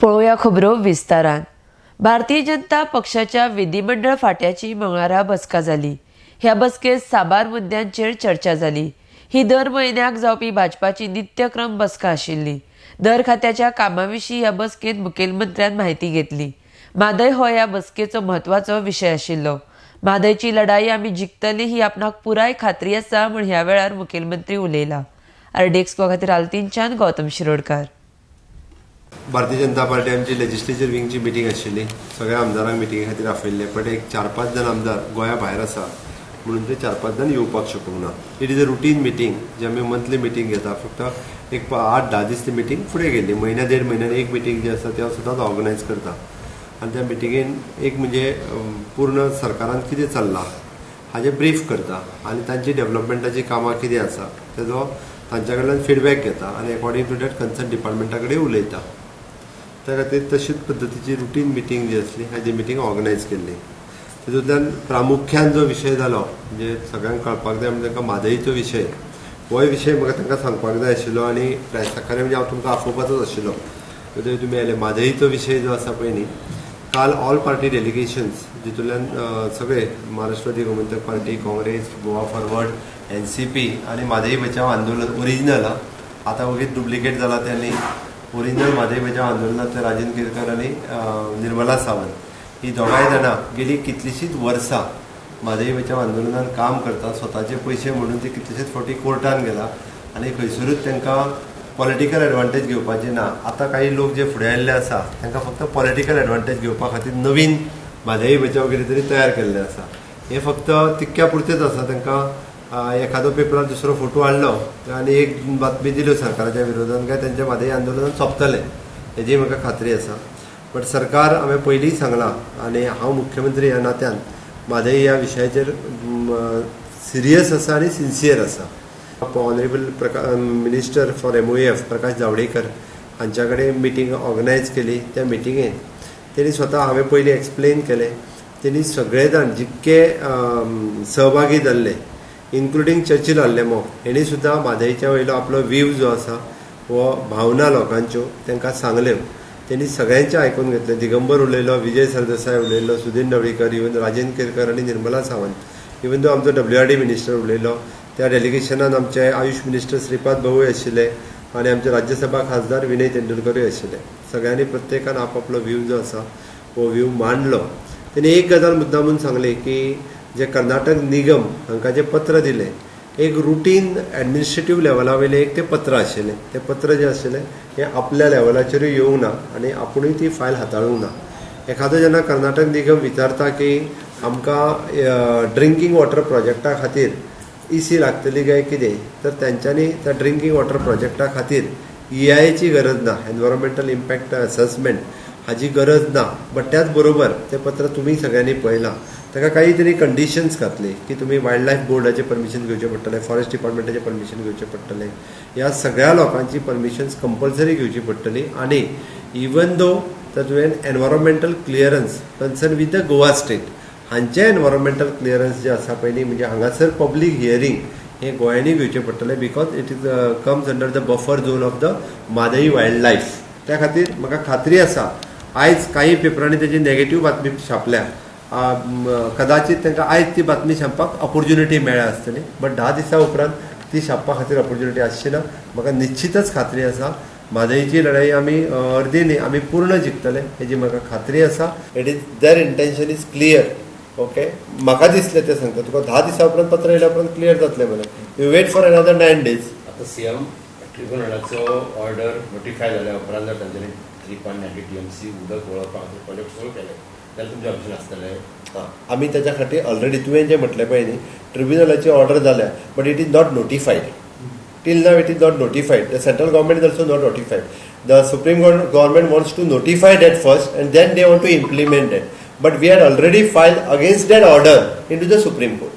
पळोवया खबरो विस्तारान। भारतीय जनता पक्षाच्या विधिमंडळ फाट्याची मंगळारा बसका जाली। ह्या बसकेत साबार मुद्द्यांचेर चर्चा जाली। ही दर म्हयन्याक जावपी भाजपाची नित्यक्रम बसका आशिल्ली। दर खात्याच्या कामाविशीं ह्या बसकेत मुखेलमंत्र्यान म्हायती घेतली। म्हादय हो ह्या बसकेचो म्हत्वाचो विशय आशिल्लो। म्हादयची लढाई आमी जिखतली ही आपणाक पुराय खात्री आसा म्हूण ह्या वेळार मुखेलमंत्री उलयला। RDXGOA खातीर आल्तीनच्यान गौतम शिरोडकार। भारतीय जनता पार्टी आमची लेजिस्लेचर विंगची मिटींग आशिल्ली। सगळ्या आमदारांक मिटींगे खातीर आपयल्ले, पण एक 4-5 जण आमदार गोंया भायर आसा म्हणून ते 4-5 जण येवपाक शकूंक ना। It is a routine meeting जे आमी मंथली मिटींग घेता। फक्त एक 8-10 दीस ती मिटींग फुडें गेली। म्हयन्या 1.5 म्हयन्यान एक मिटींग जी आसा ते सदांच ऑर्गनायज करता आनी त्या मिटींगेन एक म्हणजे पूर्ण सरकारान कितें चल्लां हाजें ब्रीफ करता आनी तांची डेव्हलपमेंटाची कामां कितें आसा तेजो तांच्या कडल्यान फीडबॅक घेता आनी अकॉर्डिंग टू दॅट कन्सर्न डिपार्टमेंटा कडेन उलयता। त्या खातीर तशीच पद्दतीची रुटीन मिटींग जी आसली हाजी मिटींग ऑर्गनायज केल्ली। तातूंतल्यान प्रामुख्यान जो विशय जालो म्हणजे सगळ्यांक कळपाक जाय म्हणजे तांकां म्हादईचो विशय होय विशय म्हाका तांकां सांगपाक जाय आशिल्लो आनी खरें म्हणजे हांव तुमकां आफोवपाचोच आशिल्लो। थंय तुमी आयले म्हादईचो विशय जो आसा पळय न्ही, काल ऑल पार्टी डेलिगेशन्स जितूंतल्यान सगळे Maharashtrawadi Gomantak party, Congress, Goa forward, NCP आनी म्हादई बचाव आंदोलन ओरिजिनल आतां वगीच डुप्लिकेट जाला त्यांनी ओरिजिनल म्हादई बचाव आंदोलनांतले राजन केरकर आनी निर्मला सावंत ही दोगांय जाणां गेली कितलींशींच वर्सां म्हादई बचाव आंदोलनात काम करता। स्वताचे पयशे म्हणून ते कितलेशेच फावटी कोर्टान गेला आनी खंयसरूच तांकां पॉलिटिकल एडवांटेज घेवपाचें ना। आतां काही लोक जे फुडें आयिल्ले आसा तांकां फक्त पॉलिटिकल एडवांटेज घेवपा खातीर नवीन म्हादई बचाव कितें तरी तयार केल्लें आसा। हें फक्त तितक्या पुरतेंच आसा। तांकां एखादो पेपरार दुसरो फोटो हाडलो आनी एक बातमी दिल्यो सरकाराच्या विरोधान काय तेंचें म्हादई आंदोलन सोंपतलें हेजी म्हाका खात्री आसा। बट सरकार हांवें पयलींच सांगलां आनी हांव मुख्यमंत्री ह्या नात्यान म्हादई ह्या विशयाचेर सिरियस आसा आनी सिन्सियर आसा। Honourable minister for MOF Prakash Javadekar हांच्या कडेन मिटींग ऑर्गनायज केली। त्या मिटींगेन तेणी स्वता हांवें पयलीं एक्सप्लेन केलें, तेणी सगळे जाण जितके सहभागी जाल्ले इन्क्लुडींग चर्चिल आल्लेमो हेणी सुद्दां म्हादईच्या वयलो आपलो व्ह्यू जो आसा वो भावना लोकांच्यो तांकां सांगल्यो। तेणी सगळ्यांचें आयकून घेतलें। दिगंबर उलयलो, विजय सरदेसाय उलयलो, सुदीन ढवळीकर, इवन राजन केरकर आनी निर्मला सावंत, इवन तो आमचो WRD मिनिस्टर उलयलो। त्या डेलिगेशनान आमचे आयुष मिनिस्टर श्रीपाद भाऊय आशिल्ले आनी आमचे राज्यसभा खासदार विनय तेंडुलकरूय आशिल्ले। सगळ्यांनी प्रत्येकान आपलो व्ह्यू जो आसा हो व्ह्यू मांडलो। तेणी एक गजाल मुद्दामून सांगली की जे कर्नाटक निगम हांकां जे पत्र दिलें एक रुटीन एडमिनिस्ट्रेटीव लेवला वयलें एक तें पत्र आशिल्लें। तें पत्र जें आशिल्लें हें आपल्या लेवलाचेरूय येवंक ना आनी आपुणूय ती फायल हाताळूंक ना। एखादो जेन्ना कर्नाटक निगम विचारता की आमकां ड्रिंकींग वॉटर प्रोजेक्टा खातीर EC लागतली काय कितें, तर तेंच्यांनी त्या ड्रिंकींग वॉटर प्रोजेक्टा खातीर EIAची गरज ना, एनवायरमेंटल इम्पॅक्ट असेसमेंट हाची गरज ना। बट त्याच बरोबर तें पत्र तुमी सगळ्यांनी पळयलां, ताका काही तरी कंडिशन्स घातली की तुमी वायल्ड लायफ बोर्डाचें परमिशन घेवचें पडटलें, फॉरेस्ट डिपार्टमेंटाचें परमिशन घेवचें पडटलें, ह्या सगळ्या लोकांची परमिशन्स कंपल्सरी घेवची पडटली आनी इवन दो तातूंत environmental clearance concern with the Goa state हांचे एनवायरमेंटल क्लियरन्स जे आसा पळय न्ही, म्हणजे हांगासर पब्लीक हियरींग हें गोंयांनी घेवचें पडटलें because it is comes under the buffer zone of the Mhadei wild life. त्या खातीर म्हाका खात्री आसा आयज काही पेपरांनी तेजी नेगेटीव बातमी छापल्या, कदाचित तांकां आयज ती बातमी छापपाक ऑपॉर्च्युनिटी मेळ्ळ्या आसतली, बट 10 दिसां उपरांत ती छापपा खातीर ऑपॉर्च्युनिटी आसची ना। म्हाका निश्चितच खात्री आसा म्हादईची लढाई आमी अर्दी न्ही आमी पूर्ण जिखतले हेजी म्हाका खात्री आसा। It is there intention is clear. Okay, म्हाका दिसलें तें सांगता तुका 10 दिसां उपरांत पत्र येयल्या उपरांत क्लियर जातलें म्हणून। You wait for another 9 days। आता CM ट्रिब्युनलाचो ऑर्डर नोटिफाय जाल्या उपरांत जर तांच्यांनी 3.90 TMC उदक वळोवपा खातीर प्रोजेक्ट सुरू केले जाल्यार तुमचें ऑप्शन आसतलें। आमी ताच्या खातीर ऑलरेडी तुवें जें म्हटलें पळय न्ही, ट्रिब्युनलाची ऑर्डर जाल्या but it is not notified till now. It is not notified. The central government is also not notified. The supreme government wants to notify that first and then they want to implement that, but we had already filed against that order into the Supreme Court.